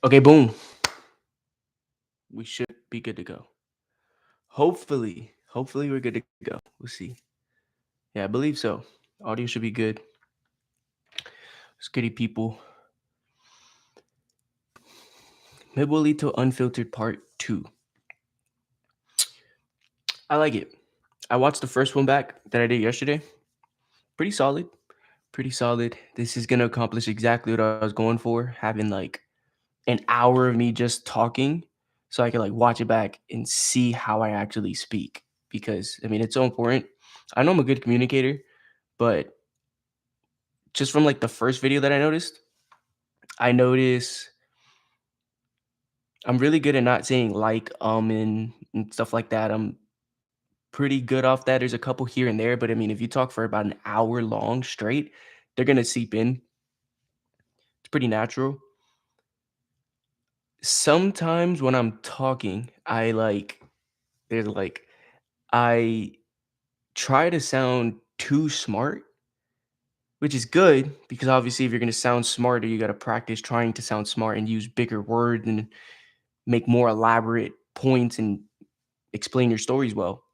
Okay, boom. We should be good to go. Hopefully we're good to go. We'll see. Yeah, I believe so. Audio should be good. Skitty people. Mibuelito Unfiltered Part 2. I like it. I watched the first one back that I did yesterday. Pretty solid. Pretty solid. This is gonna accomplish exactly what I was going for. Having like an hour of me just talking so I can like watch it back and see how I actually speak. Because I mean it's so important. I know I'm a good communicator, but just from like the first video that I notice I'm really good at not saying like, and stuff like that. I'm pretty good off that. There's a couple here and there, but I mean, if you talk for about an hour long straight, they're gonna seep in. It's pretty natural. Sometimes when I'm talking, there's like, I try to sound too smart, which is good because obviously if you're gonna sound smarter, you gotta practice trying to sound smart and use bigger words and make more elaborate points and explain your stories well.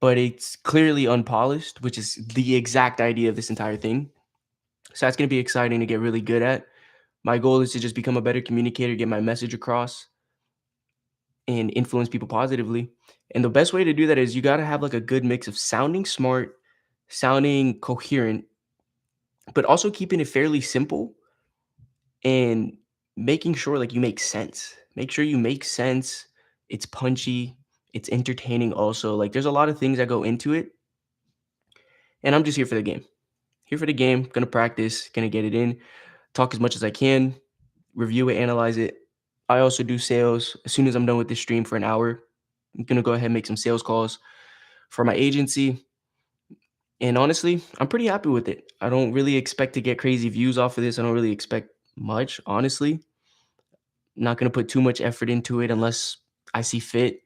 But it's clearly unpolished, which is the exact idea of this entire thing. So that's going to be exciting to get really good at. My goal is to just become a better communicator, get my message across, and influence people positively. And the best way to do that is you got to have like a good mix of sounding smart, sounding coherent, but also keeping it fairly simple and making sure like you make sense. Make sure you make sense. It's punchy, it's entertaining also. Like there's a lot of things that go into it, and I'm just here for the game. Here for the game, gonna practice, gonna get it in, talk as much as I can, review it, analyze it. I also do sales. As soon as I'm done with this stream for an hour, I'm gonna go ahead and make some sales calls for my agency. And honestly, I'm pretty happy with it. I don't really expect to get crazy views off of this. I don't really expect much, honestly. Not gonna put too much effort into it unless I see fit.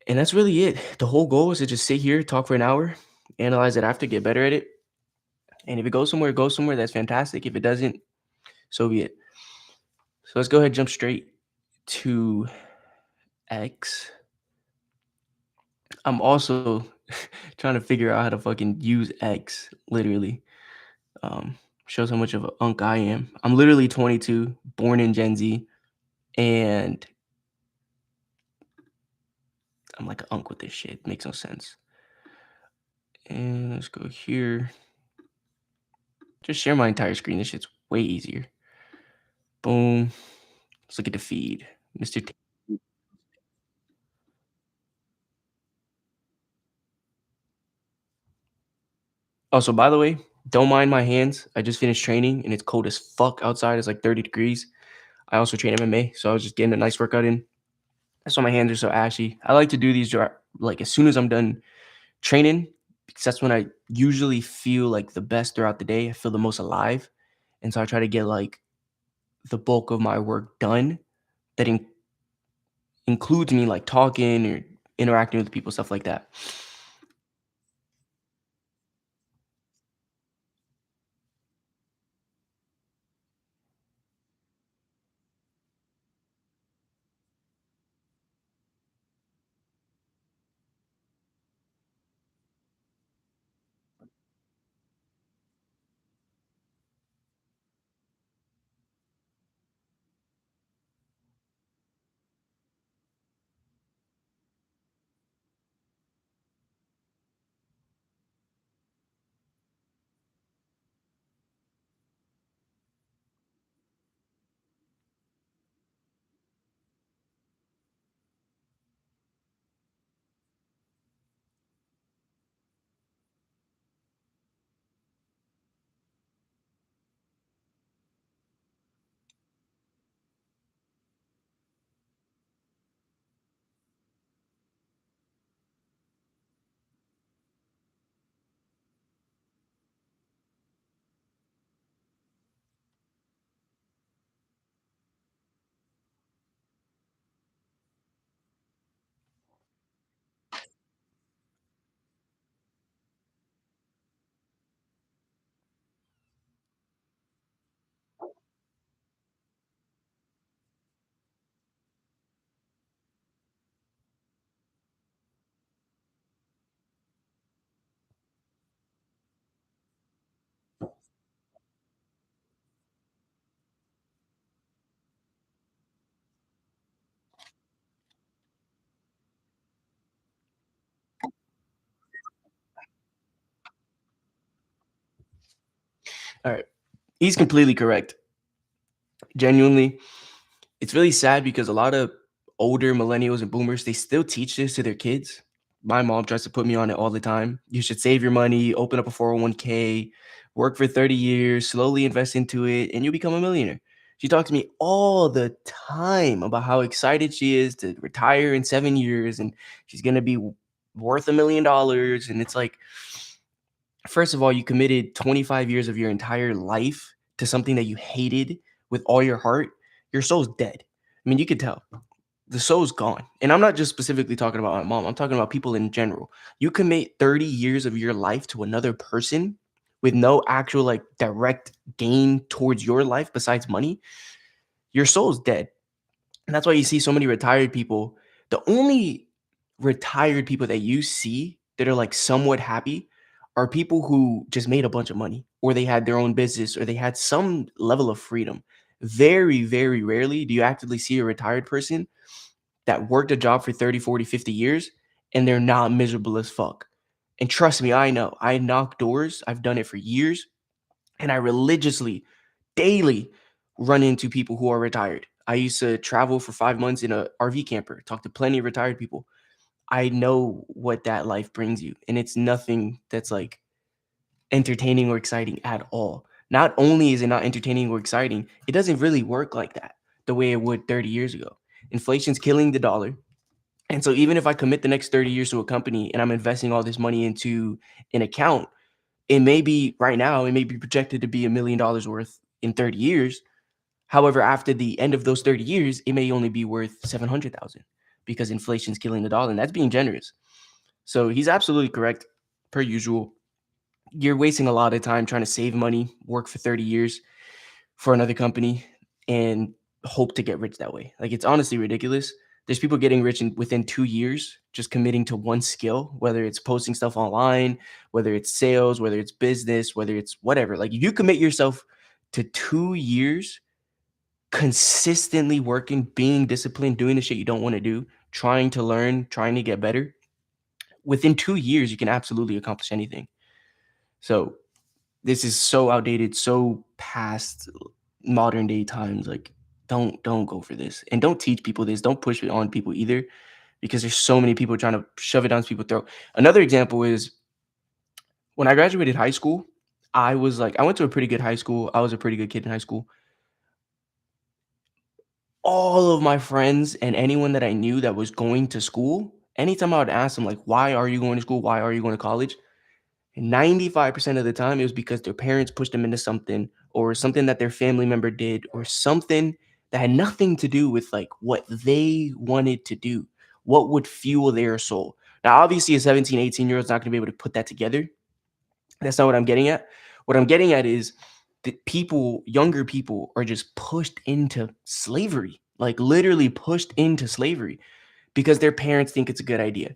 And that's really it. The whole goal is to just sit here, talk for an hour, analyze it after, get better at it. And if it goes somewhere, it goes somewhere. That's fantastic. If it doesn't, so be it. So let's go ahead and jump straight to X. I'm also trying to figure out how to fucking use X, literally. Um, Shows how much of a unk I am. I'm literally 22, born in Gen Z, and I'm like an unk with this shit. Makes no sense. And let's go here. Just share my entire screen. This shit's way easier. Boom. Let's look at the feed. Mr. T. Also, by the way, don't mind my hands. I just finished training and it's cold as fuck outside. It's like 30 degrees. I also train MMA, so I was just getting a nice workout in. That's why my hands are so ashy. I like to do these like as soon as I'm done training because that's when I usually feel like the best throughout the day. I feel the most alive. And so I try to get like the bulk of my work done that includes me like talking or interacting with people, stuff like that. All right. He's completely correct. Genuinely, it's really sad because a lot of older millennials and boomers, they still teach this to their kids. My mom tries to put me on it all the time. You should save your money, open up a 401k, work for 30 years, slowly invest into it, and you'll become a millionaire. She talks to me all the time about how excited she is to retire in 7 years and she's going to be worth $1 million. And it's like, first of all, you committed 25 years of your entire life to something that you hated with all your heart. Your soul's dead. I mean, you could tell the soul's gone. And I'm not just specifically talking about my mom, I'm talking about people in general. You commit 30 years of your life to another person with no actual like direct gain towards your life besides money. Your soul's dead. And that's why you see so many retired people. The only retired people that you see that are like somewhat happy are people who just made a bunch of money or they had their own business or they had some level of freedom. Very, very rarely do you actively see a retired person that worked a job for 30, 40, 50 years and they're not miserable as fuck. And trust me, I know. I knock doors. I've done it for years and I religiously, daily run into people who are retired. I used to travel for 5 months in a RV camper, talk to plenty of retired people. I know what that life brings you, and it's nothing that's like entertaining or exciting at all. Not only is it not entertaining or exciting, it doesn't really work like that the way it would 30 years ago. Inflation's killing the dollar. And so even if I commit the next 30 years to a company and I'm investing all this money into an account, it may be right now, it may be projected to be $1 million worth in 30 years. However, after the end of those 30 years, it may only be worth 700,000 because inflation's killing the dollar. And that's being generous. So he's absolutely correct, per usual. You're wasting a lot of time trying to save money, work for 30 years for another company, and hope to get rich that way. Like, it's honestly ridiculous. There's people getting rich within 2 years just committing to one skill, whether it's posting stuff online, whether it's sales, whether it's business, whether it's whatever. Like, if you commit yourself to 2 years consistently working, being disciplined, doing the shit you don't want to do, trying to learn, trying to get better, within 2 years, you can absolutely accomplish anything. So this is so outdated, so past modern day times. Like, don't go for this. And don't teach people this. Don't push it on people either, because there's so many people trying to shove it down people's throat. Another example is when I graduated high school, I was like, I went to a pretty good high school. I was a pretty good kid in high school. All of my friends and anyone that I knew that was going to school, anytime I would ask them, like, why are you going to school? Why are you going to college? 95% of the time, it was because their parents pushed them into something or something that their family member did or something that had nothing to do with like what they wanted to do, what would fuel their soul. Now, obviously, a 17, 18-year old is not going to be able to put that together. That's not what I'm getting at. What I'm getting at is that people, younger people, are just pushed into slavery, like literally pushed into slavery because their parents think it's a good idea.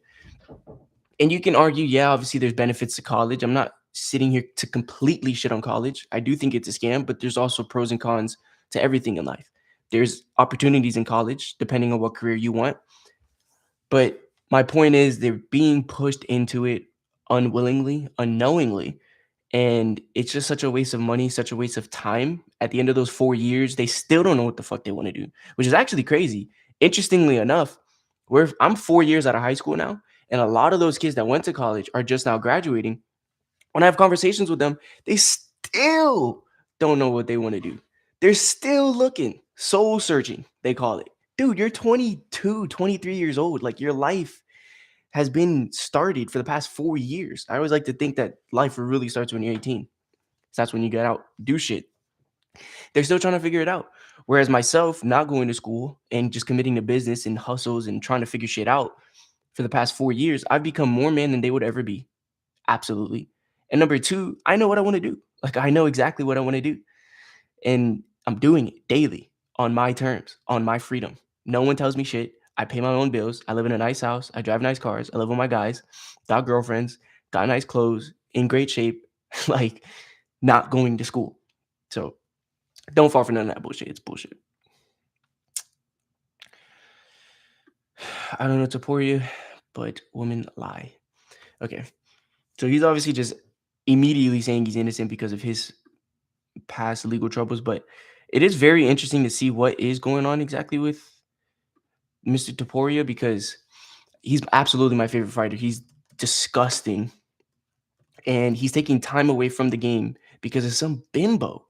And you can argue, yeah, obviously there's benefits to college. I'm not sitting here to completely shit on college. I do think it's a scam, but there's also pros and cons to everything in life. There's opportunities in college, depending on what career you want. But my point is, they're being pushed into it unwillingly, unknowingly. And it's just such a waste of money, such a waste of time. At the end of those 4 years, they still don't know what the fuck they want to do, which is actually crazy. Interestingly enough, I'm 4 years out of high school now, and a lot of those kids that went to college are just now graduating. When I have conversations with them, they still don't know what they want to do. They're still looking, soul searching, they call it. Dude, you're 22, 23 years old. Like, your life has been started for the past 4 years. I always like to think that life really starts when you're 18. So that's when you get out, do shit. They're still trying to figure it out. Whereas myself, not going to school and just committing to business and hustles and trying to figure shit out for the past 4 years, I've become more man than they would ever be. Absolutely. And number two, I know what I want to do. Like, I know exactly what I want to do. And I'm doing it daily on my terms, on my freedom. No one tells me shit. I pay my own bills. I live in a nice house. I drive nice cars. I live with my guys, got girlfriends, got nice clothes, in great shape, like, not going to school. So don't fall for none of that bullshit. It's bullshit. I don't know what to pour you, but women lie. Okay. So he's obviously just immediately saying he's innocent because of his past legal troubles, but it is very interesting to see what is going on exactly with Mr. Topuria because he's absolutely my favorite fighter. He's disgusting, and he's taking time away from the game because of some bimbo.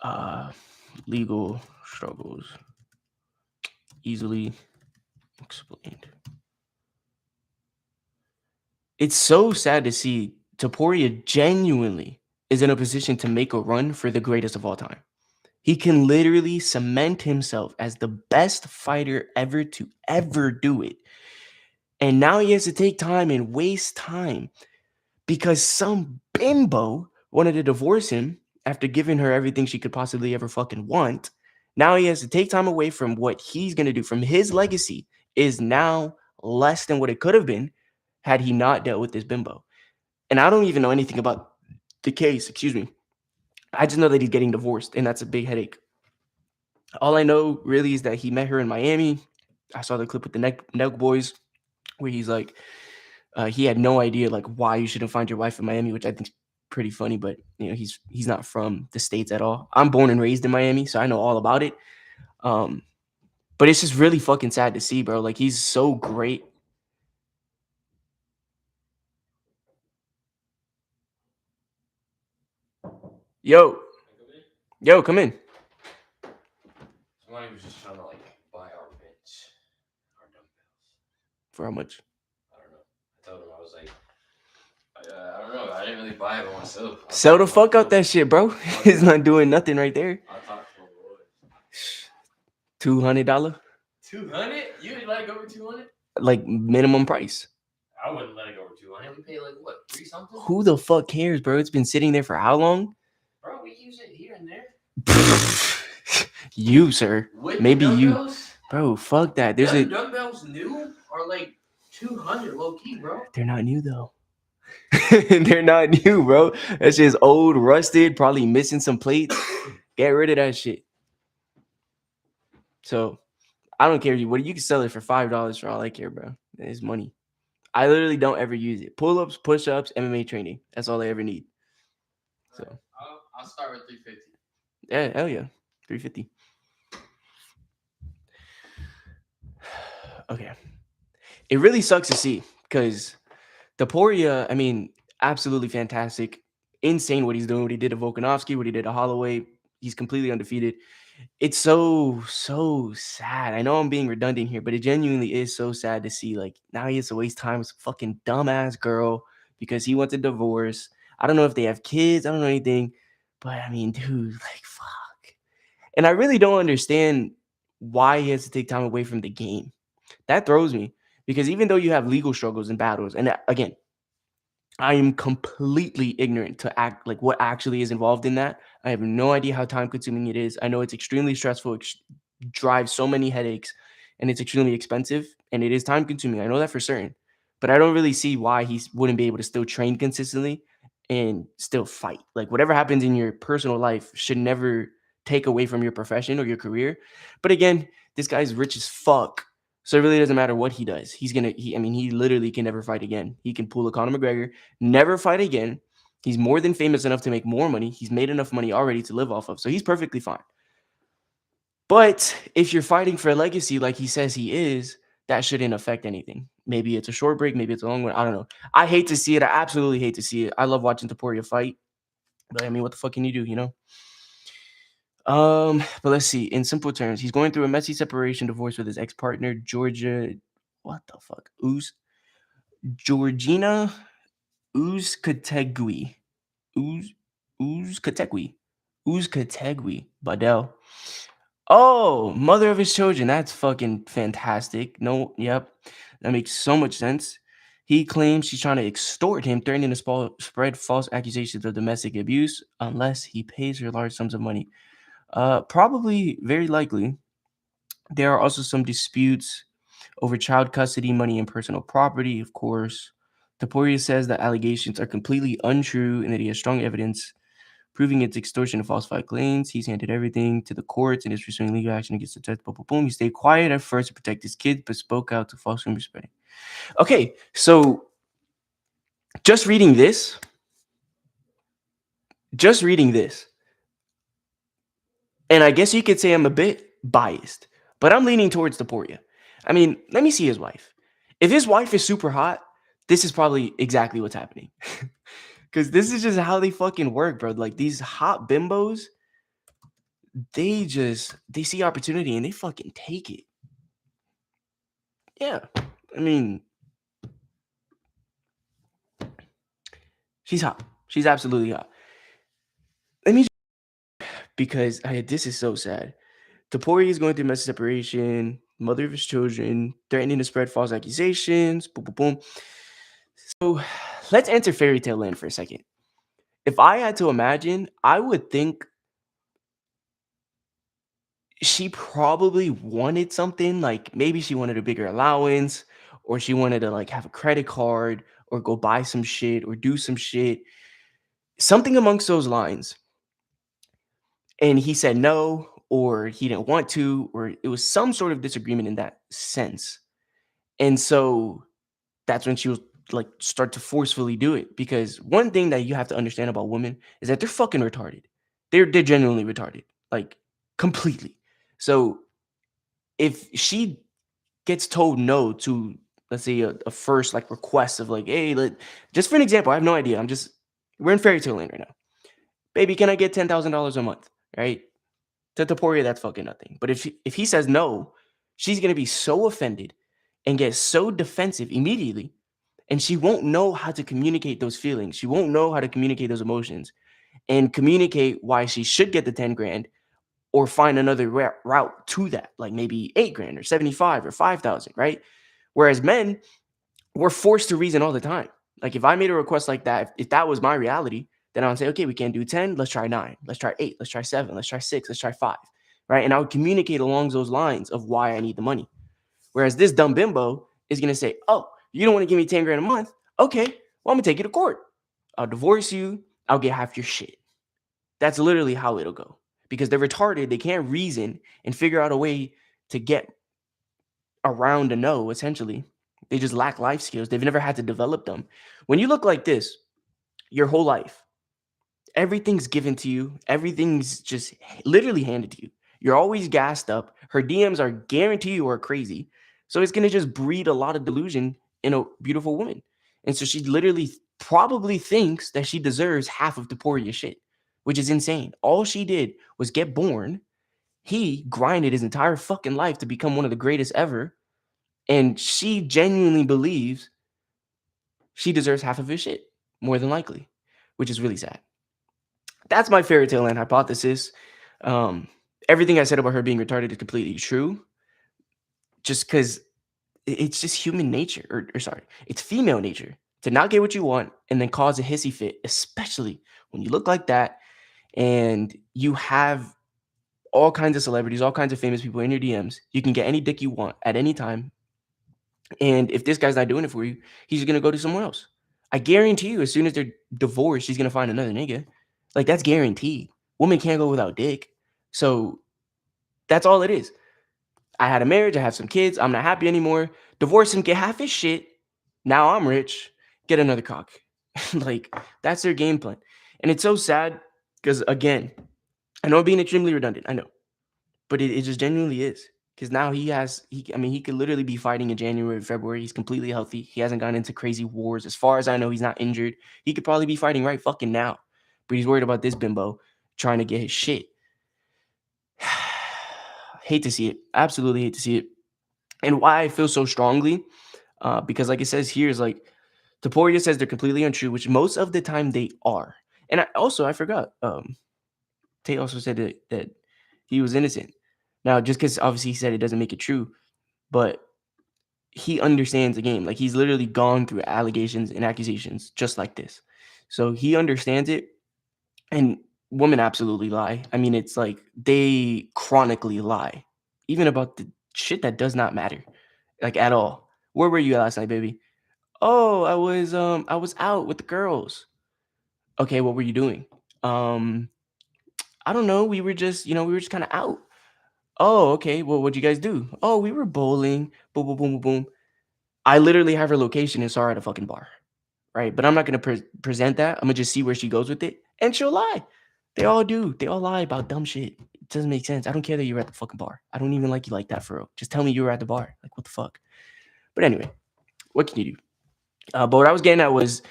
Uh, legal struggles easily explained. It's so sad to see Topuria genuinely is in a position to make a run for the greatest of all time. He can literally cement himself as the best fighter ever to ever do it. And now he has to take time and waste time because some bimbo wanted to divorce him after giving her everything she could possibly ever fucking want. Now he has to take time away from what he's going to do, from his legacy is now less than what it could have been had he not dealt with this bimbo. And I don't even know anything about the case, excuse me. I just know that he's getting divorced, and that's a big headache. All I know really is that he met her in Miami. I saw the clip with the neck boys where he's like, he had no idea like why you shouldn't find your wife in Miami, which I think is pretty funny. But you know, he's not from the States at all. I'm born and raised in Miami, so I know all about it. Um, but it's just really fucking sad to see, bro. Like he's so great. Yo, yo, come in. Somebody was just trying to like buy our bench, our dumbbells. For how much? I don't know. I told him I was like, I don't know. I didn't really buy it myself. Sell the fuck out that shit, bro. It's not doing nothing right there. I talked to my boy. $200, 200? You would let it go over 200? like minimum price. I wouldn't let it go over 200. We pay like what, 3 something? Who the fuck cares, bro? It's been sitting there for how long? Bro, we use it here and there. You, sir. With Maybe you. dumbbells? Bro, fuck that. There's Them a. dumbbells new are like 200 low key, bro. They're not new though. They're not new, bro. That shit's old, rusted, probably missing some plates. Get rid of that shit. So I don't care. What you can sell it for $5 for all I care, bro. It's money. I literally don't ever use it. Pull-ups, push-ups, MMA training. That's all I ever need. So I'll start with 350. yeah, hell yeah. 350. Okay. It really sucks to see because Taporia, I mean, absolutely fantastic. Insane what he's doing, what he did to Volkanovski, what he did to Holloway. He's completely undefeated. It's so sad. I know I'm being redundant here, but it genuinely is so sad to see. Like, now he has to waste time with some fucking dumbass girl because he wants a divorce. I don't know if they have kids. I don't know anything. But I mean, dude, like, fuck. And I really don't understand why he has to take time away from the game. That throws me because even though you have legal struggles and battles, and again, I am completely ignorant to act like what actually is involved in that. I have no idea how time consuming it is. I know it's extremely stressful, drives so many headaches, and it's extremely expensive, and it is time consuming. I know that for certain, but I don't really see why he wouldn't be able to still train consistently and still fight. Like whatever happens in your personal life should never take away from your profession or your career. But again, this guy's rich as fuck. So it really doesn't matter what he does. I mean, he literally can never fight again. He can pull a Conor McGregor, never fight again. He's more than famous enough to make more money. He's made enough money already to live off of. So he's perfectly fine. But if you're fighting for a legacy like he says he is, that shouldn't affect anything. Maybe it's a short break, maybe it's a long one. I don't know. I hate to see it. I absolutely hate to see it. I love watching Taporia fight. But I mean, what the fuck can you do, you know? But let's see. In simple terms, he's going through a messy separation divorce with his ex-partner, Georgia. What the fuck? Georgina Uzkategui. Uz Uzkategui. Uzkategui. Badel. Oh, mother of his children. That's fucking fantastic. No, yep. That makes so much sense. He claims she's trying to extort him, threatening to spread false accusations of domestic abuse unless he pays her large sums of money. Probably, very likely. There are also some disputes over child custody, money, and personal property, of course. Taporia says that allegations are completely untrue and that he has strong evidence proving it's extortion and falsified claims. He's handed everything to the courts and is pursuing legal action against the judge. Boom, boom, boom. He stayed quiet at first to protect his kids, but spoke out to false rumors spreading. Okay, so just reading this, just reading this, and I guess you could say I'm a bit biased, but I'm leaning towards Taporia. I mean, let me see his wife. If his wife is super hot, this is probably exactly what's happening. Because this is just how they fucking work, bro. Like these hot bimbos, they see opportunity and they fucking take it. Yeah. I mean, she's hot. She's absolutely hot. Let me because this is so sad. Tapori is going through messy separation, mother of his children, threatening to spread false accusations. Boom, boom, boom. So let's enter fairy tale land for a second. If I had to imagine, I would think she probably wanted something like maybe she wanted a bigger allowance or she wanted to like have a credit card or go buy some shit or do some shit, something amongst those lines. And he said no, or he didn't want to, or it was some sort of disagreement in that sense. And so that's when she was like start to forcefully do it. Because one thing that you have to understand about women is that they're fucking retarded. They're genuinely retarded, like completely. So if she gets told no to, let's say, a first like request of like, hey, just for an example, I have no idea. We're in fairy tale land right now. Baby, can I get $10,000 a month? Right? To Taporia, that's fucking nothing. But if he says no, she's gonna be so offended and get so defensive immediately, and she won't know how to communicate those feelings. She won't know how to communicate those emotions and communicate why she should get the 10 grand or find another route to that, like maybe 8 grand or 75 or 5,000, right? Whereas men, we're forced to reason all the time. Like if I made a request like that, if that was my reality, then I would say, okay, we can't do 10, let's try 9, let's try 8, let's try 7, let's try 6, let's try 5, right? And I would communicate along those lines of why I need the money. Whereas this dumb bimbo is gonna say, oh, you don't want to give me 10 grand a month? Okay, well, I'm gonna take you to court. I'll divorce you, I'll get half your shit. That's literally how it'll go. Because they're retarded, they can't reason and figure out a way to get around a no, essentially. They just lack life skills. They've never had to develop them. When you look like this, your whole life, everything's given to you, everything's just literally handed to you. You're always gassed up. Her DMs are guaranteed you are crazy. So it's gonna just breed a lot of delusion in a beautiful woman. And so she literally probably thinks that she deserves half of Taporia's shit, which is insane. All she did was get born. He grinded his entire fucking life to become one of the greatest ever. And she genuinely believes she deserves half of his shit, more than likely, which is really sad. That's my fairy tale land hypothesis. Um, Everything I said about her being retarded is completely true, just because it's just human nature, or sorry, it's female nature to not get what you want and then cause a hissy fit, especially when you look like that and you have all kinds of celebrities, all kinds of famous people in your DMs. You can get any dick you want at any time. And if this guy's not doing it for you, he's gonna go to someone else. I guarantee you, as soon as they're divorced, she's gonna find another nigga. Like that's guaranteed. Woman can't go without dick. So that's all it is. I had a marriage, I have some kids, I'm not happy anymore. Divorce him, get half his shit. Now I'm rich, get another cock. Like that's their game plan. And it's so sad because again, I know I'm being extremely redundant. I know. But it just genuinely is. Because now he could literally be fighting in January, February. He's completely healthy. He hasn't gone into crazy wars. As far as I know, he's not injured. He could probably be fighting right fucking now. But he's worried about this bimbo trying to get his shit. Hate to see it. Absolutely hate to see it. And why I feel so strongly, because like it says here, is like Taporia says they're completely untrue, which most of the time they are. And I forgot. Tay also said that he was innocent. Now, just because obviously he said it doesn't make it true, but he understands the game. Like he's literally gone through allegations and accusations just like this. So he understands it. And women absolutely lie. I mean, it's like they chronically lie, even about the shit that does not matter, like at all. Where were you last night, baby? Oh, I was out with the girls. Okay, what were you doing? Um, I don't know. We were just kind of out. Oh, okay. Well, what'd you guys do? Oh, we were bowling. Boom, boom, boom, boom, boom. I literally have her location and saw her at a fucking bar, right? But I'm not gonna present that. I'm gonna just see where she goes with it. and she'll lie. They all do. They all lie about dumb shit. It doesn't make sense. I don't care that you're at the fucking bar. I don't even like you like that for real. Just tell me you were at the bar. Like, what the fuck? But anyway, what can you do? But what I was getting at was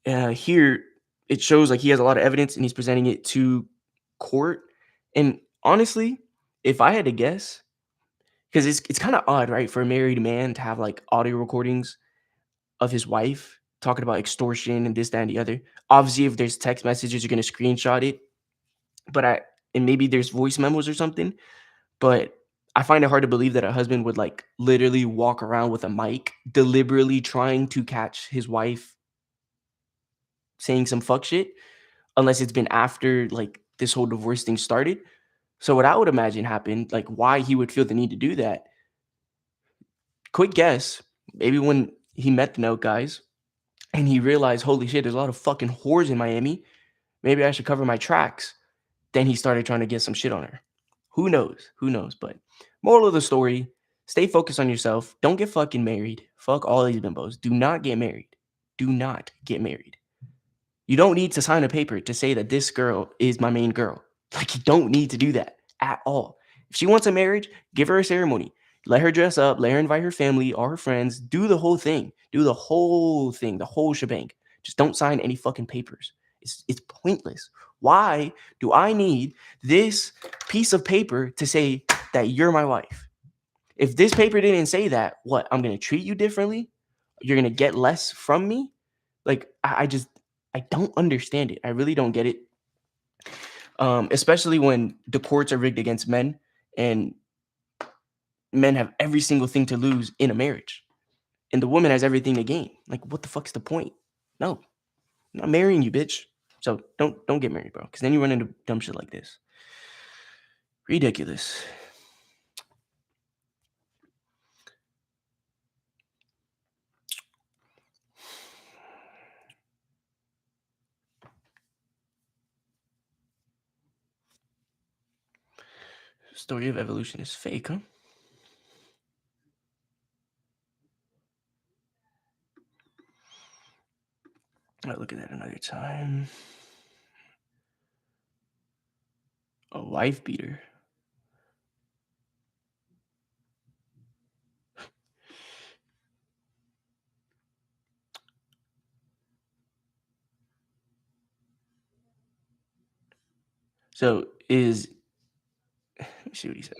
here it shows like he has a lot of evidence and he's presenting it to court. And honestly, if I had to guess, because it's kind of odd, right, for a married man to have like audio recordings of his wife talking about extortion and this, that, and the other. Obviously, if there's text messages, you're gonna screenshot it. But and maybe there's voice memos or something. But I find it hard to believe that a husband would like literally walk around with a mic, deliberately trying to catch his wife saying some fuck shit, unless it's been after like this whole divorce thing started. So what I would imagine happened, like why he would feel the need to do that. Quick guess, maybe when he met the note guys and he realized, holy shit, there's a lot of fucking whores in Miami. Maybe I should cover my tracks. Then he started trying to get some shit on her. Who knows? Who knows? But moral of the story, stay focused on yourself. Don't get fucking married. Fuck all these bimbos. Do not get married. Do not get married. You don't need to sign a paper to say that this girl is my main girl. Like, you don't need to do that at all. If she wants a marriage, give her a ceremony. Let her dress up, let her invite her family, all her friends. Do the whole thing. Do the whole thing, the whole shebang. Just don't sign any fucking papers. It's pointless. Why do I need this piece of paper to say that you're my wife? If this paper didn't say that, what? I'm going to treat you differently? You're going to get less from me? Like, I don't understand it. I really don't get it. Especially when the courts are rigged against men and men have every single thing to lose in a marriage and the woman has everything to gain. Like, what the fuck's the point? No, I'm not marrying you, bitch. So don't get married, bro, because then you run into dumb shit like this. Ridiculous. Story of evolution is fake, huh? I'll look at that another time. A wife beater. So is let me see what he said.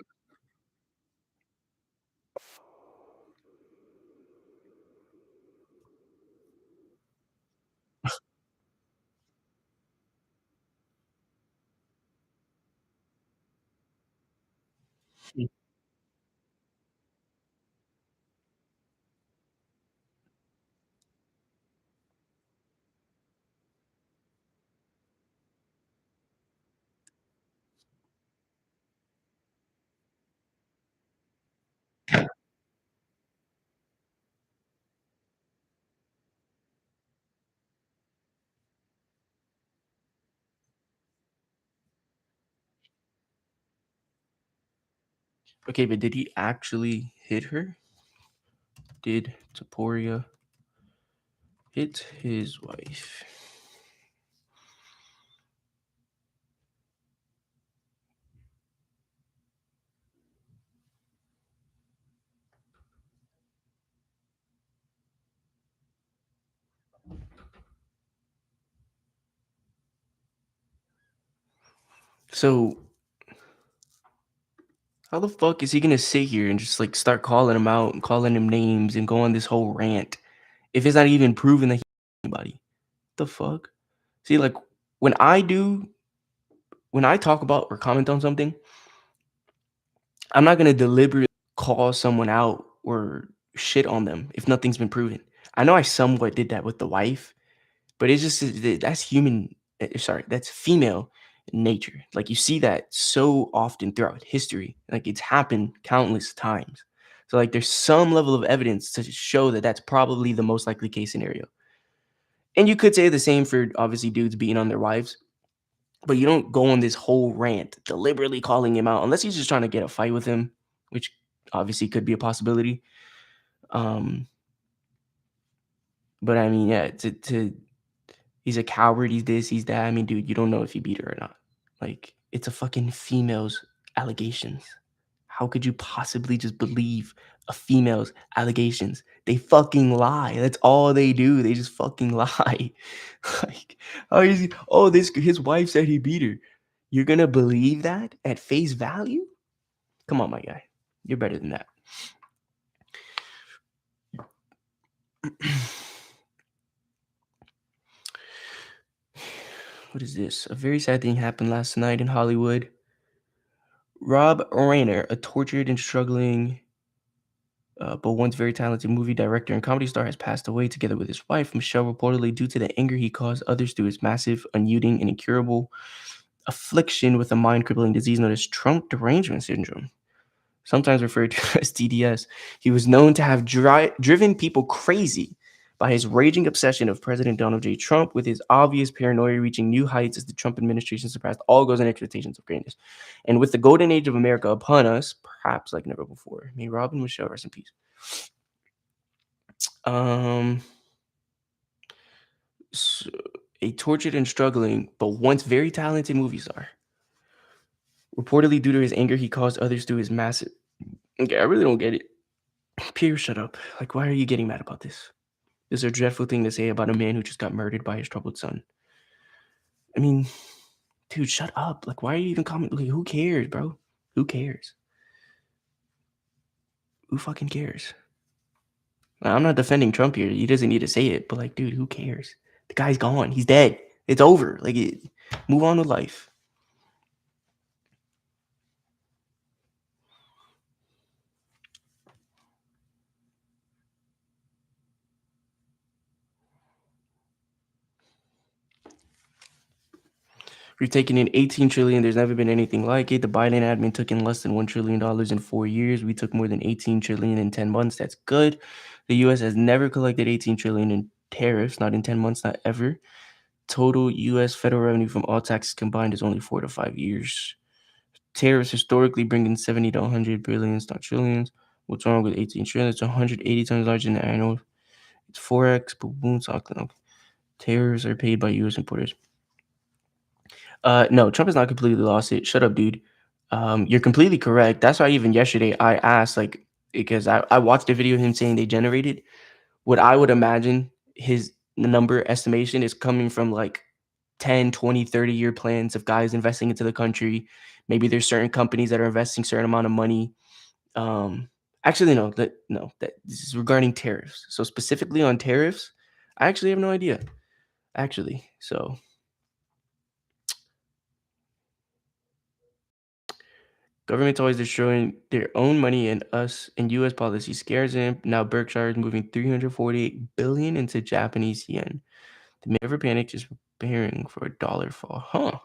Okay, but did he actually hit her? Did Taporia hit his wife? So how the fuck is he gonna sit here and just like start calling him out and calling him names and go on this whole rant if it's not even proven that he anybody? The fuck? See, like when I do when I talk about or comment on something, I'm not gonna deliberately call someone out or shit on them if nothing's been proven. I know I somewhat did that with the wife, but it's just that's human. Sorry, that's female nature. Like you see that so often throughout history. Like it's happened countless times. So like there's some level of evidence to show that that's probably the most likely case scenario. And you could say the same for obviously dudes beating on their wives, but you don't go on this whole rant deliberately calling him out unless he's just trying to get a fight with him, which obviously could be a possibility. Um, but I mean, yeah, to He's a coward. He's this. He's that. I mean, dude, you don't know if he beat her or not. Like, it's a fucking female's allegations. How could you possibly just believe a female's allegations? They fucking lie. That's all they do. They just fucking lie. Like, oh, this his wife said he beat her. You're gonna believe that at face value? Come on, my guy. You're better than that. What is this? A very sad thing happened last night in Hollywood. Rob Reiner, a tortured and struggling but once very talented movie director and comedy star, has passed away together with his wife, Michelle, reportedly due to the anger he caused others through his massive, unyielding, and incurable affliction with a mind crippling disease known as Trump derangement syndrome, sometimes referred to as TDS. He was known to have driven people crazy by his raging obsession of President Donald J. Trump, with his obvious paranoia reaching new heights as the Trump administration surpassed all goals and expectations of greatness. And with the golden age of America upon us, perhaps like never before, may Rob and Michelle rest in peace. Um, so a tortured and struggling, but once very talented movie star. Reportedly, due to his anger, he caused others through his massive. Okay, I really don't get it. Pierre, shut up. Like, why are you getting mad about this? This is a dreadful thing to say about a man who just got murdered by his troubled son. I mean, dude, shut up. Like, why are you even commenting? Like, who cares, bro? Who cares? Who fucking cares? I'm not defending Trump here. He doesn't need to say it, but like, dude, who cares? The guy's gone. He's dead. It's over. Like, move on with life. We've taken in 18 trillion. There's never been anything like it. The Biden admin took in less than $1 trillion in 4 years. We took more than 18 trillion in 10 months. That's good. The US has never collected 18 trillion in tariffs, not in 10 months, not ever. Total US federal revenue from all taxes combined is only 4 to 5 years. Tariffs historically bring in 70 to 100 billions, not trillions. What's wrong with 18 trillion? It's 180 times larger than the annual. It's 4x, but boom, talking. Tariffs are paid by US importers. No, Trump has not completely lost it. Shut up, dude. You're completely correct. That's why even yesterday I asked, like, because I watched a video of him saying they generated what I would imagine his number estimation is coming from like 10, 20, 30-year plans of guys investing into the country. Maybe there's certain companies that are investing certain amount of money. Um, actually, that this is regarding tariffs. So specifically on tariffs, I actually have no idea. Actually, so government's always destroying their own money, and us and U.S. policy scares them. Now Berkshire is moving 348 billion into Japanese yen. They may never panic, just preparing for a dollar fall. Huh.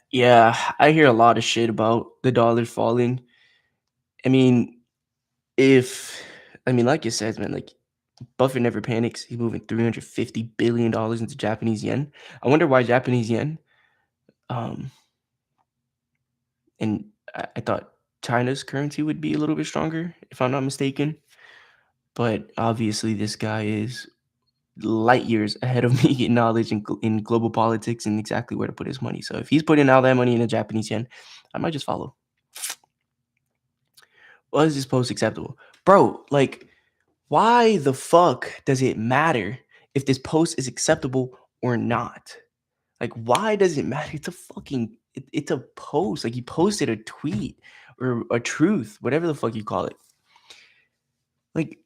Yeah, I hear a lot of shit about the dollar falling. I mean, if like you said, man, like Buffett never panics. He's moving $350 billion into Japanese yen. I wonder why Japanese yen. Um, and I thought China's currency would be a little bit stronger, if I'm not mistaken. But obviously, this guy is light years ahead of me in knowledge in global politics and exactly where to put his money. So if he's putting all that money in a Japanese yen, I might just follow. Why is this post acceptable? Bro, like, why the fuck does it matter if this post is acceptable or not? Like, why does it matter? It's a fucking, it's a post. Like, you posted a tweet or a truth, whatever the fuck you call it. Like,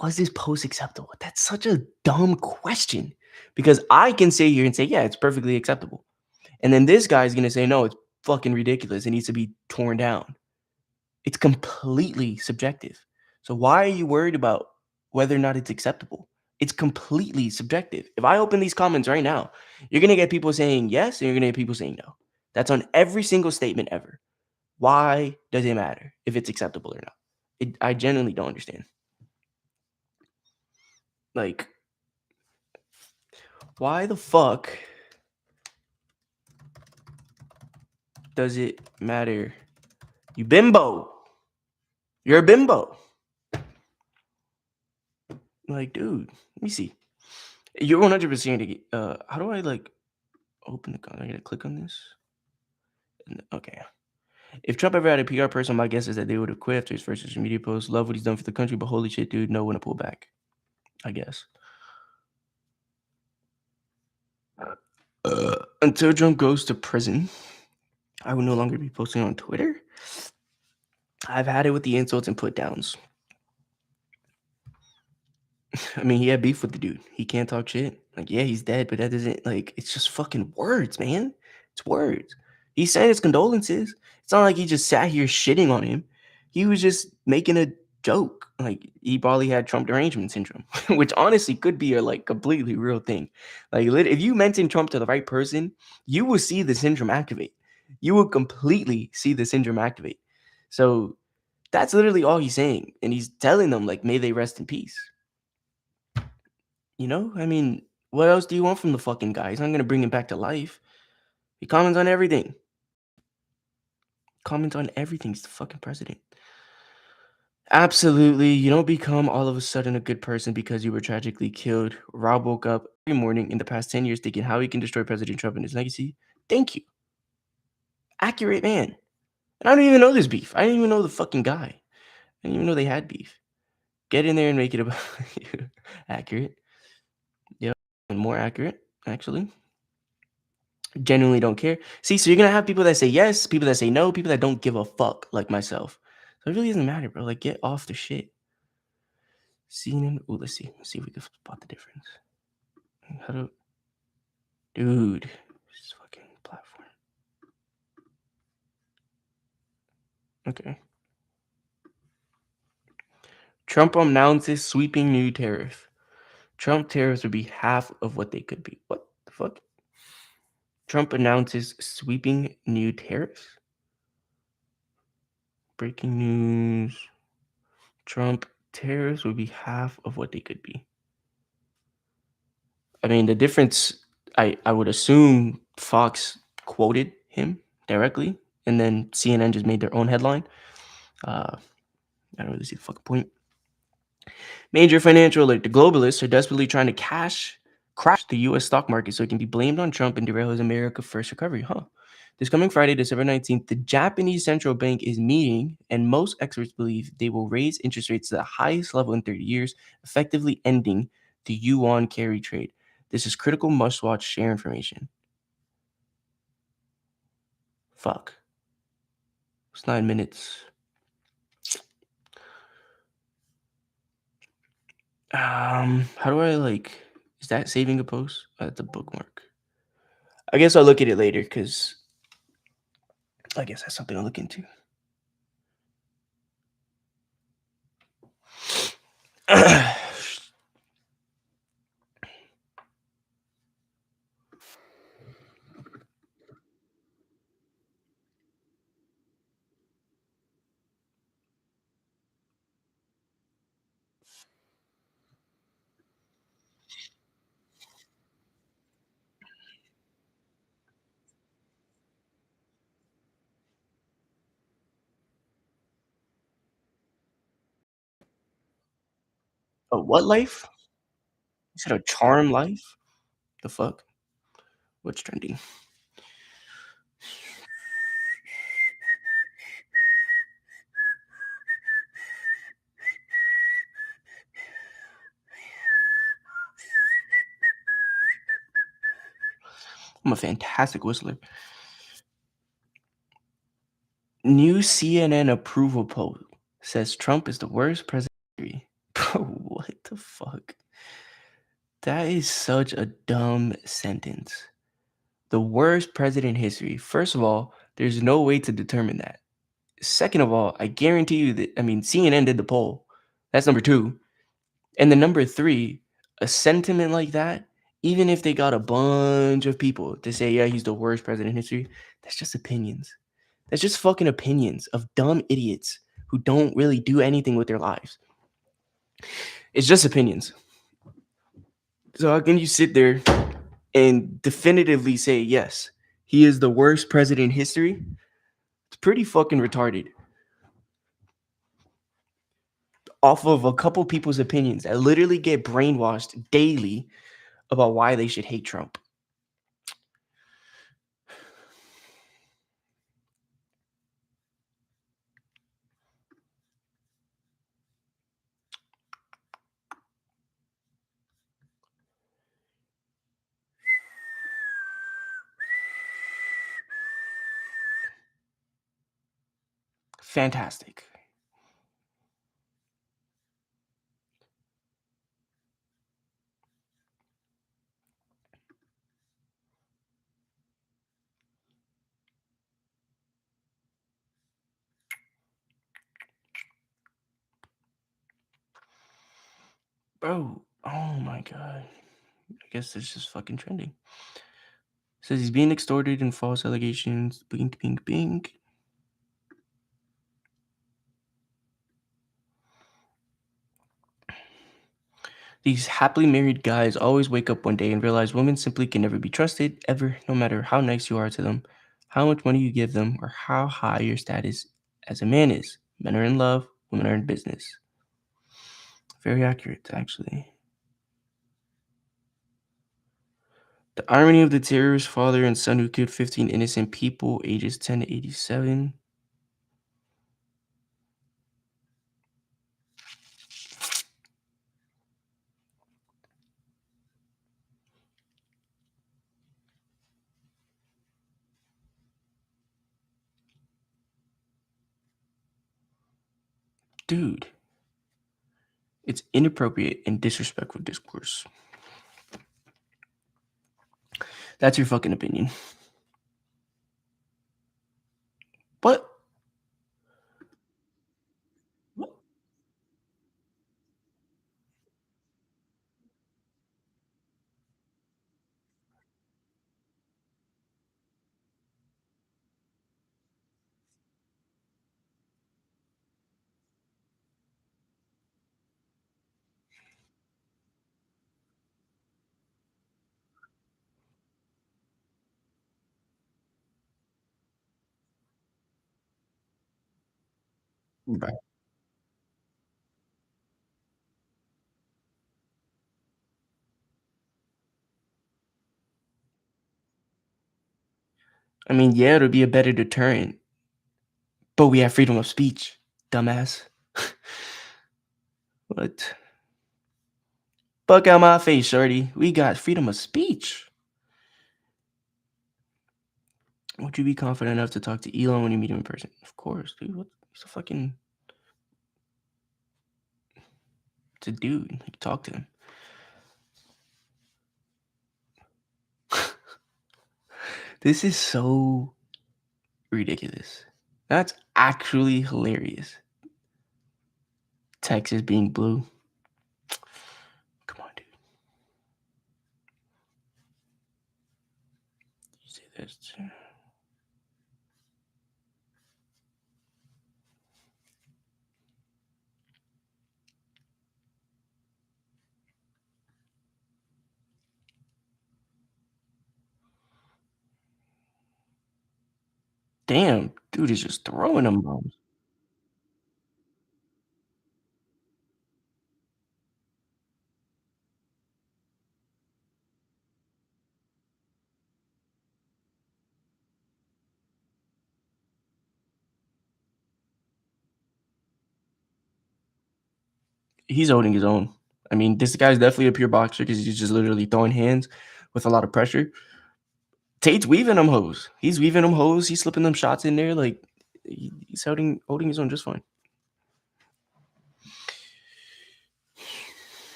was this post acceptable? That's such a dumb question because I can sit here and say, yeah, it's perfectly acceptable. And then this guy's going to say, no, it's fucking ridiculous. It needs to be torn down. It's completely subjective. So why are you worried about whether or not it's acceptable? It's completely subjective. If I open these comments right now, you're going to get people saying yes and you're going to get people saying no. That's on every single statement ever. Why does it matter if it's acceptable or not? I genuinely don't understand. Like, why the fuck does it matter? You bimbo. You're a bimbo. Like, dude, let me see. You're 100%. How do I like open the comment? I gotta click on this. Okay. If Trump ever had a PR person, my guess is that they would have quit after his first social media post. Love what he's done for the country, but holy shit, dude, no one to pull back. I guess. Until Trump goes to prison, I will no longer be posting on Twitter. I've had it with the insults and put downs. I mean, he had beef with the dude. He can't talk shit. Like, yeah, he's dead, but that doesn't like. It's just fucking words, man. It's words. He sent his condolences. It's not like he just sat here shitting on him. He was just making a joke. Like he probably had Trump derangement syndrome, which honestly could be a like completely real thing. Like if you mention Trump to the right person, you will see the syndrome activate. You will completely see the syndrome activate. So that's literally all he's saying, and he's telling them like, may they rest in peace. You know, I mean, what else do you want from the fucking guy? He's not gonna bring him back to life. He comments on everything. Comments on everything. He's the fucking president. Absolutely. You don't become all of a sudden a good person because you were tragically killed. Rob woke up every morning in the past 10 years thinking how he can destroy President Trump and his legacy. Thank you. Accurate man. And I don't even know this beef. I didn't even know the fucking guy. I didn't even know they had beef. Get in there and make it about you. Accurate. Yep. And more accurate, actually. Genuinely don't care. See, so you're gonna have people that say yes, people that say no, people that don't give a fuck, like myself. So it really doesn't matter, bro. Like, get off the shit. CNN. Oh, let's see. Let's see if we can spot the difference. How do, dude? This fucking platform. Okay. Trump announces sweeping new tariff. Trump tariffs would be half of what they could be. What the fuck? Trump announces sweeping new tariffs. Breaking news. Trump tariffs would be half of what they could be. I mean, the difference, I would assume Fox quoted him directly, and then CNN just made their own headline. I don't really see the fucking point. Major financial alert: the globalists are desperately trying to crash the U.S. stock market so it can be blamed on Trump and derail his America First recovery. Huh? This coming Friday, December 19th, the Japanese central bank is meeting, and most experts believe they will raise interest rates to the highest level in 30 years, effectively ending the yuan carry trade. This is critical must-watch share information. Fuck. It's 9 minutes. How do I like, is that saving a post? That's a bookmark. I guess I'll look at it later because I guess that's something I'll look into. Oh, what life? You said a charm life? The fuck? What's trending? I'm a fantastic whistler. New CNN approval poll says Trump is the worst president in history. Bro, what the fuck? That is such a dumb sentence. The worst president in history. First of all, there's no way to determine that. Second of all, I guarantee you that, I mean, CNN did the poll. That's number two. And the number three, a sentiment like that, even if they got a bunch of people to say, yeah, he's the worst president in history, that's just opinions. That's just fucking opinions of dumb idiots who don't really do anything with their lives. It's just opinions. So how can you sit there and definitively say, yes, he is the worst president in history? It's pretty fucking retarded. Off of a couple people's opinions that literally get brainwashed daily about why they should hate Trump. Fantastic. Bro, oh my god. I guess it's just fucking trending. Says he's being extorted and false allegations. Bink, bink, bink. These happily married guys always wake up one day and realize women simply can never be trusted, ever, no matter how nice you are to them, how much money you give them, or how high your status as a man is. Men are in love, women are in business. Very accurate, actually. The irony of the terrorist father and son who killed 15 innocent people, ages 10 to 87. Dude, it's inappropriate and disrespectful discourse. That's your fucking opinion. What? What? Right. I mean, yeah, it'll be a better deterrent, but we have freedom of speech, dumbass. What? Fuck out my face, shorty. We got freedom of speech. Would you be confident enough to talk to Elon when you meet him in person? Of course, dude. What? He's a fucking. It's a dude. Like, talk to him. This is so ridiculous. That's actually hilarious. Texas being blue. Come on, dude. You say this too. Damn, dude is just throwing them bombs. He's holding his own. I mean, this guy's definitely a pure boxer because he's just literally throwing hands with a lot of pressure. Tate's weaving them hoes. He's weaving them hoes. He's slipping them shots in there. Like he's holding his own just fine.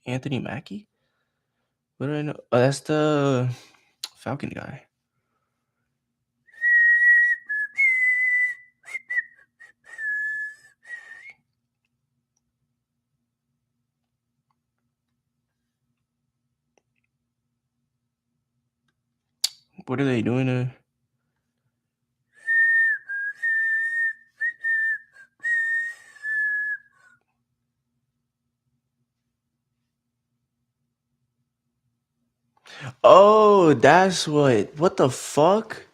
Anthony Mackie? What do I know? Oh, that's the Falcon guy. What are they doing? Oh, that's what. What the fuck?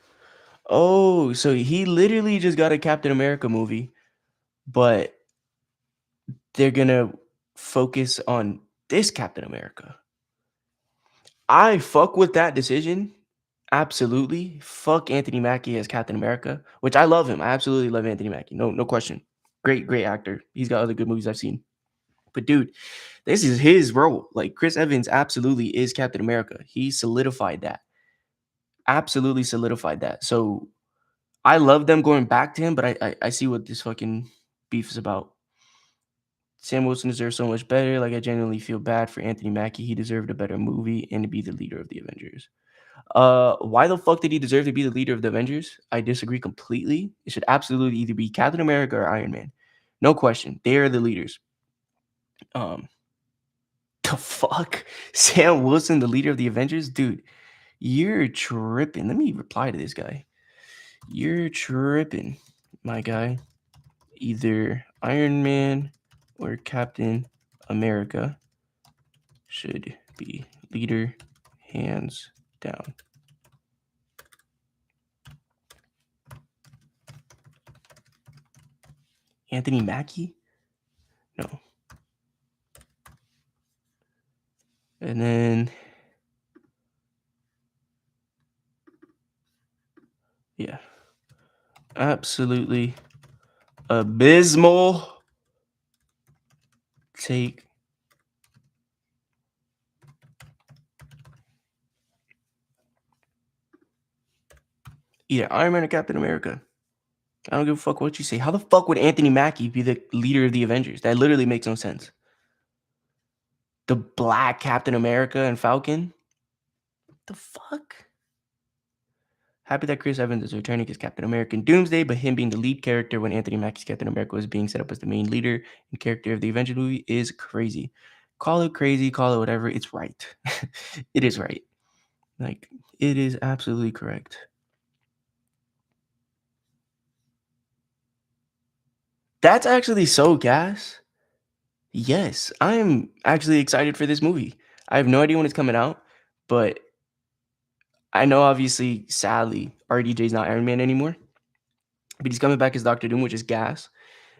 Oh, so he literally just got a Captain America movie, but they're gonna focus on this Captain America. I fuck with that decision. Absolutely. Fuck Anthony Mackie as Captain America, which I love him. I absolutely love Anthony Mackie. No question. Great actor. He's got other good movies I've seen. But dude, this is his role. Like Chris Evans absolutely is Captain America. He solidified that. Absolutely solidified that. So I love them going back to him, but I see what this fucking beef is about. Sam Wilson deserves so much better. Like I genuinely feel bad for Anthony Mackie. He deserved a better movie and to be the leader of the Avengers. Why the fuck did he deserve to be the leader of the Avengers? I disagree completely. It should absolutely either be Captain America or Iron Man. No question. They are the leaders. Um, the fuck? Sam Wilson, the leader of the Avengers? Dude, you're tripping. Let me reply to this guy. You're tripping, my guy. Either Iron Man or Captain America should be leader, hands down. Anthony Mackie? No. And then, yeah, absolutely abysmal take. Either Iron Man or Captain America. I don't give a fuck what you say. How the fuck would Anthony Mackie be the leader of the Avengers? That literally makes no sense. The black Captain America and Falcon? What the fuck? Happy that Chris Evans is returning as Captain America in Doomsday, but him being the lead character when Anthony Mackie's Captain America was being set up as the main leader and character of the Avengers movie is crazy. Call it crazy, call it whatever. It's right. It is right. Like, it is absolutely correct. That's actually so gas. Yes, I'm actually excited for this movie. I have no idea when it's coming out, but I know obviously, sadly, RDJ's not Iron Man anymore, but he's coming back as Doctor Doom, which is gas.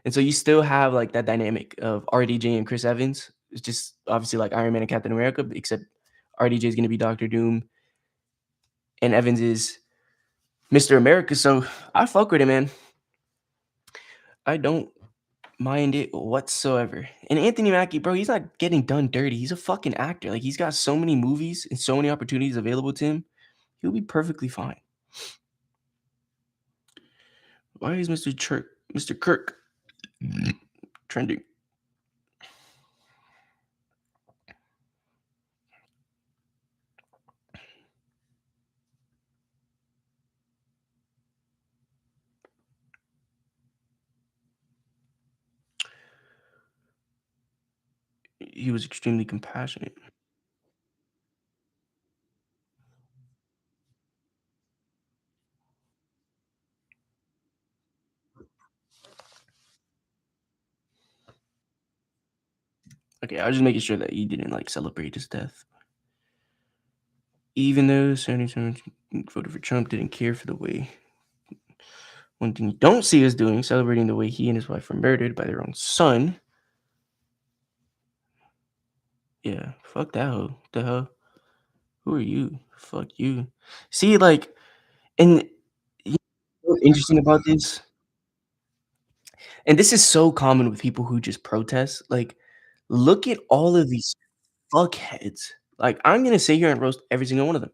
And so you still have like that dynamic of RDJ and Chris Evans. It's just obviously like Iron Man and Captain America, except RDJ is going to be Doctor Doom and Evans is Mr. America. So I fuck with it, man. I don't mind it whatsoever. And Anthony Mackie, bro, he's not getting done dirty. He's a fucking actor. Like he's got so many movies and so many opportunities available to him. He'll be perfectly fine. Why is Mr. Kirk trending? He was extremely compassionate. Okay, I was just making sure that he didn't like celebrate his death. Even though 77 voted for Trump, didn't care for the way. One thing you don't see us doing, celebrating the way he and his wife were murdered by their own son. Yeah, fuck that hoe. The hell? Who are you? Fuck you. See, like, and you know what's interesting about this, and this is so common with people who just protest. Like, look at all of these fuckheads. Like, I'm gonna sit here and roast every single one of them.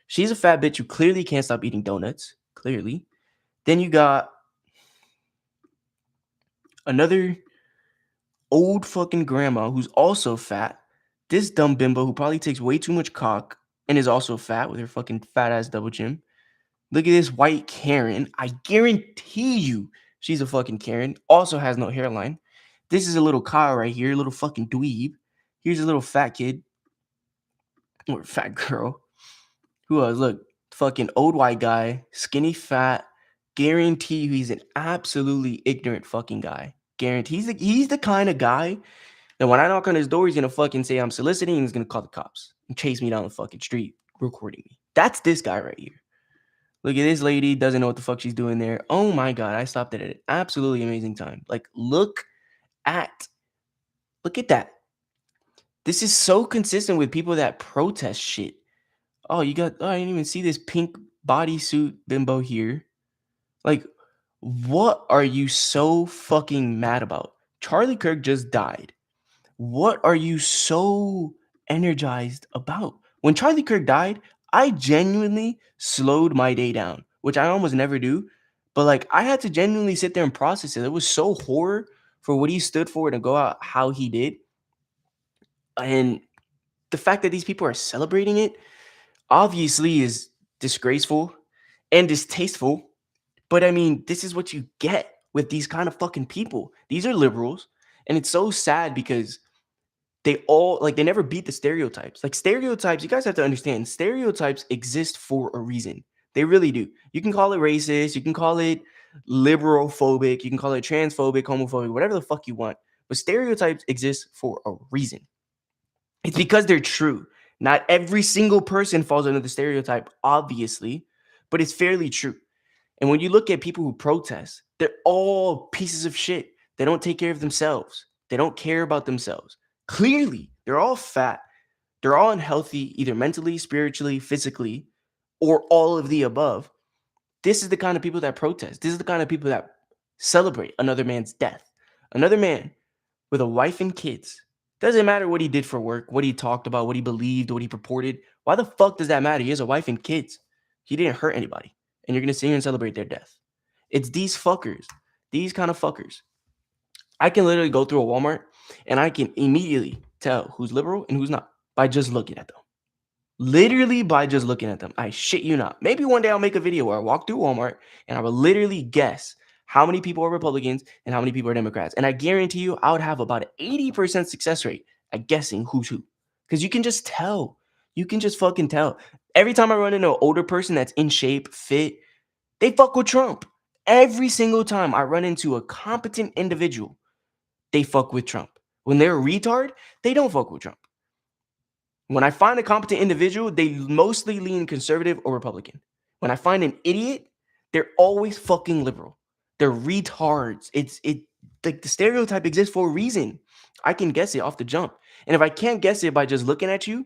She's a fat bitch who clearly can't stop eating donuts. Clearly. Then you got another old fucking grandma who's also fat. This dumb bimbo who probably takes way too much cock and is also fat with her fucking fat ass double chin. Look at this white Karen. I guarantee you she's a fucking Karen. Also has no hairline. This is a little Kyle right here, a little fucking dweeb. Here's a little fat kid or fat girl. Who else? Look, fucking old white guy, skinny fat. Guarantee you he's an absolutely ignorant fucking guy. Guarantee he's the kind of guy that when I knock on his door, he's gonna fucking say I'm soliciting and he's gonna call the cops and chase me down the fucking street recording me. That's this guy right here. Look at this lady, doesn't know what the fuck she's doing there. Oh my god, I stopped it at an absolutely amazing time. Like, at look at that. This is so consistent with people that protest shit. Oh, I didn't even see this pink bodysuit bimbo here. Like, what are you so fucking mad about? Charlie Kirk just died. What are you so energized about? When Charlie Kirk died, I genuinely slowed my day down, which I almost never do. But like, I had to genuinely sit there and process it. It was so horror for what he stood for and to go out how he did. And the fact that these people are celebrating it obviously is disgraceful and distasteful. But I mean, this is what you get with these kind of fucking people. These are liberals. And it's so sad because they never beat the stereotypes. Like stereotypes, you guys have to understand, stereotypes exist for a reason. They really do. You can call it racist, you can call it liberal phobic, you can call it transphobic, homophobic, whatever the fuck you want. But stereotypes exist for a reason. It's because they're true. Not every single person falls under the stereotype, obviously, but it's fairly true. And when you look at people who protest, they're all pieces of shit. They don't take care of themselves. They don't care about themselves. Clearly, they're all fat. They're all unhealthy, either mentally, spiritually, physically, or all of the above. This is the kind of people that protest. This is the kind of people that celebrate another man's death. Another man with a wife and kids. Doesn't matter what he did for work, what he talked about, what he believed, what he purported. Why the fuck does that matter? He has a wife and kids. He didn't hurt anybody. And you're going to sit here and celebrate their death. It's these fuckers, these kind of fuckers. I can literally go through a Walmart and I can immediately tell who's liberal and who's not by just looking at them. Literally by just looking at them. I shit you not. Maybe one day I'll make a video where I walk through Walmart and I will literally guess how many people are Republicans and how many people are Democrats. And I guarantee you I would have about an 80% success rate at guessing who's who. Because you can just tell. You can just fucking tell. Every time I run into an older person that's in shape, fit, they fuck with Trump. Every single time I run into a competent individual, they fuck with Trump. When they're a retard, they don't fuck with Trump. When I find a competent individual, they mostly lean conservative or Republican. When I find an idiot, they're always fucking liberal. They're retards. It like the stereotype exists for a reason. I can guess it off the jump. And if I can't guess it by just looking at you,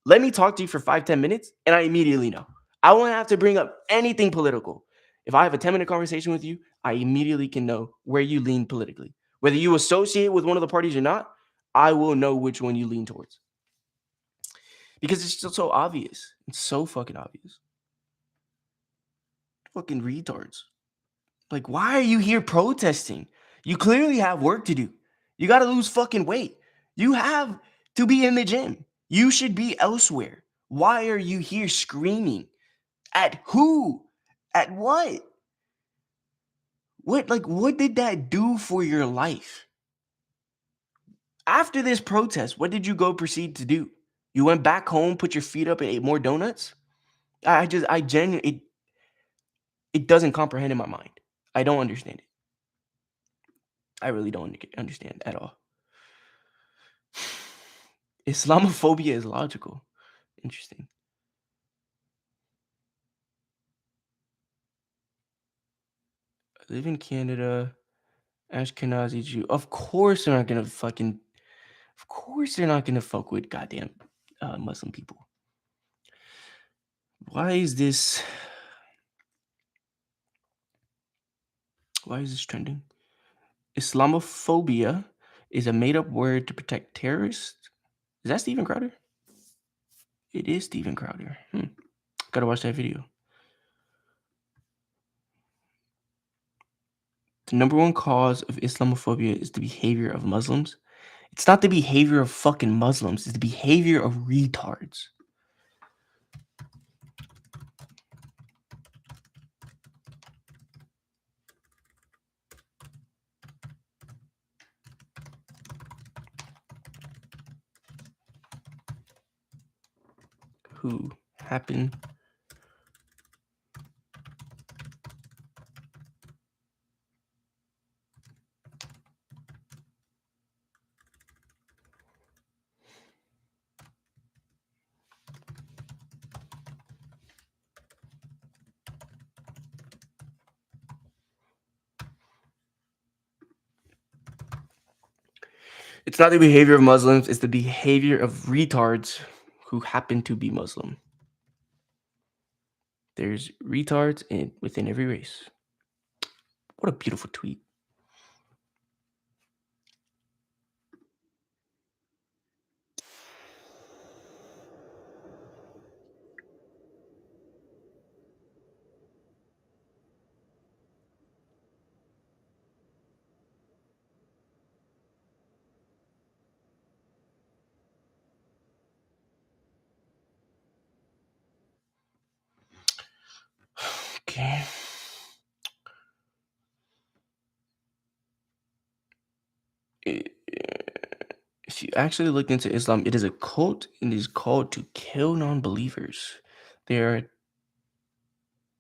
let me talk to you for 5-10 minutes and I immediately know. I won't have to bring up anything political. If I have a 10-minute conversation with you, I immediately can know where you lean politically. Whether you associate with one of the parties or not, I will know which one you lean towards. Because it's just so obvious. It's so fucking obvious. Fucking retards. Like, why are you here protesting? You clearly have work to do. You got to lose fucking weight. You have to be in the gym. You should be elsewhere. Why are you here screaming? At who? At what? What did that do for your life? After this protest, what did you go proceed to do? You went back home, put your feet up, and ate more donuts? I genuinely, it doesn't comprehend in my mind. I don't understand it. I really don't understand at all. Islamophobia is logical. Interesting. I live in Canada. Ashkenazi Jew. Of course they're not gonna fucking. Of course they're not gonna fuck with goddamn Muslim people. Why is this? Why is this trending? Islamophobia is a made-up word to protect terrorists. Is that Steven Crowder? It is Steven Crowder. Gotta watch that video. The number one cause of Islamophobia is the behavior of Muslims. It's not the behavior of fucking Muslims. It's the behavior of retards. Who happen It's not the behavior of Muslims, it's the behavior of retards who happen to be Muslim. There's retards within every race. What a beautiful tweet. Okay. If you actually look into Islam, it is a cult and it is called to kill non-believers. They are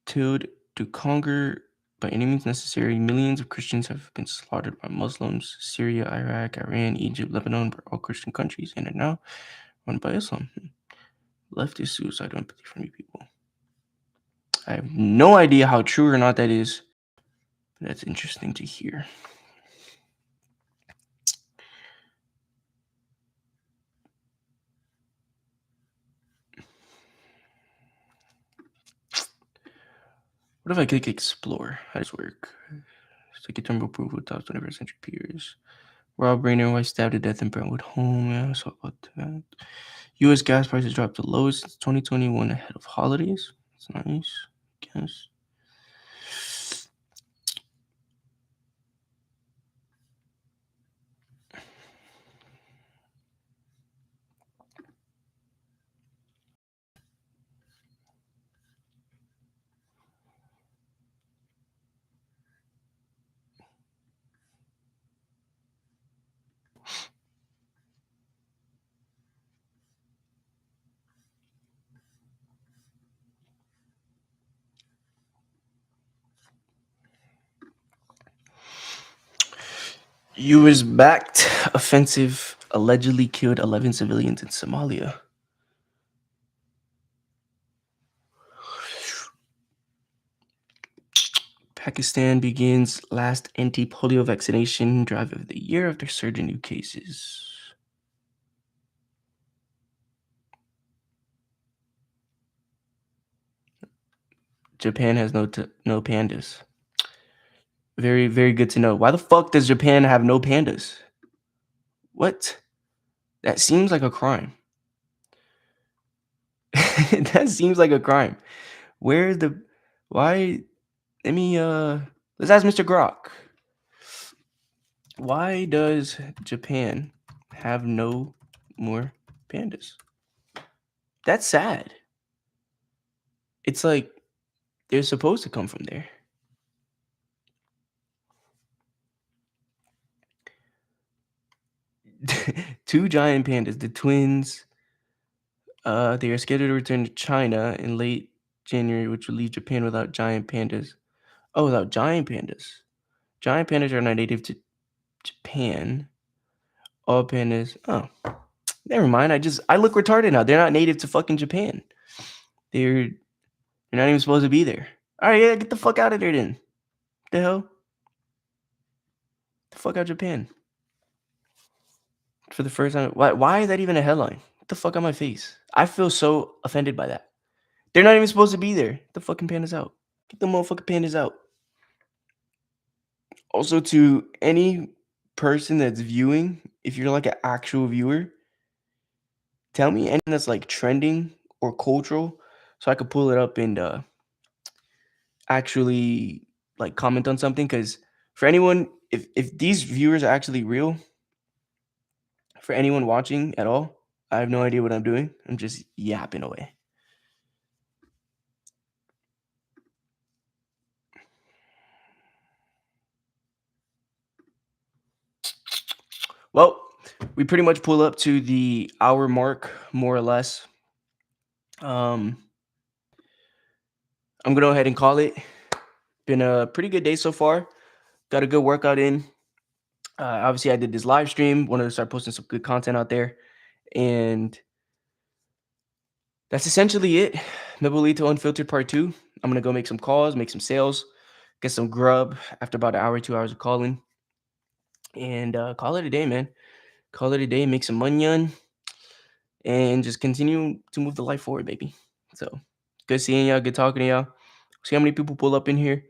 told to conquer by any means necessary. Millions of Christians have been slaughtered by Muslims. Syria, Iraq, Iran, Egypt, Lebanon were all Christian countries and are now run by Islam. Leftist suicidal empathy from you people. I have no idea how true or not that is, but that's interesting to hear. What if I click explore? How does it work? So I get terminal proof with top 21st century peers. Rob Rayner, why stabbed to death in Brentwood home. Yeah, I saw about that. U.S. gas prices dropped to lowest since 2021 ahead of holidays. That's nice, I guess. U.S.-backed offensive allegedly killed 11 civilians in Somalia. Pakistan begins last anti-polio vaccination drive of the year after surge in new cases. Japan has no pandas. Very, very good to know. Why the fuck does Japan have no pandas? What? That seems like a crime. That seems like a crime. Where's the why? Let's ask Mr. Grok. Why does Japan have no more pandas? That's sad. It's like they're supposed to come from there. Two giant pandas, the twins. They are scheduled to return to China in late January, which will leave Japan without giant pandas. Oh, without giant pandas. Giant pandas are not native to Japan. All pandas. Oh, never mind. I look retarded now. They're not native to fucking Japan. They're not even supposed to be there. All right, yeah, get the fuck out of there then. The hell? The fuck out of Japan. For the first time. Why is that even a headline? What the fuck on my face? I feel so offended by that. They're not even supposed to be there. Get the fucking pandas out. Get the motherfucking pandas out. Also, to any person that's viewing, if you're like an actual viewer, tell me anything that's like trending or cultural, so I could pull it up and actually like comment on something. Because for anyone, if these viewers are actually real, for anyone watching at all, I have no idea what I'm doing. I'm just yapping away. Well, we pretty much pull up to the hour mark, more or less. Um, I'm gonna go ahead and call it. Been a pretty good day so far. Got a good workout in. Obviously, I did this live stream. Wanted to start posting some good content out there, and that's essentially it. Mibuelito Unfiltered Part 2. I'm gonna go make some calls, make some sales, get some grub after about an hour, 2 hours of calling, and call it a day, man. Call it a day, make some money, and just continue to move the life forward, baby. So good seeing y'all, good talking to y'all. See how many people pull up in here,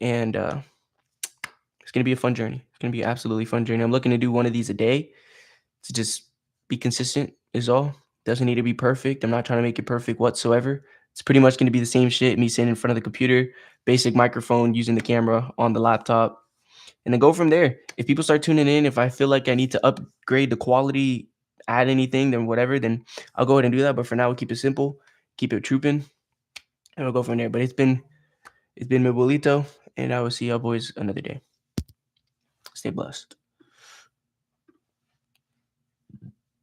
and it's gonna be a fun journey. It's gonna be an absolutely fun journey. I'm looking to do one of these a day to just be consistent. Is all. Doesn't need to be perfect. I'm not trying to make it perfect whatsoever. It's pretty much gonna be the same shit. Me sitting in front of the computer, basic microphone, using the camera on the laptop, and then go from there. If people start tuning in, if I feel like I need to upgrade the quality, add anything, then whatever, then I'll go ahead and do that. But for now, we'll keep it simple, keep it trooping, and we'll go from there. But it's been Mibuelito, and I will see y'all boys another day. Stay blessed.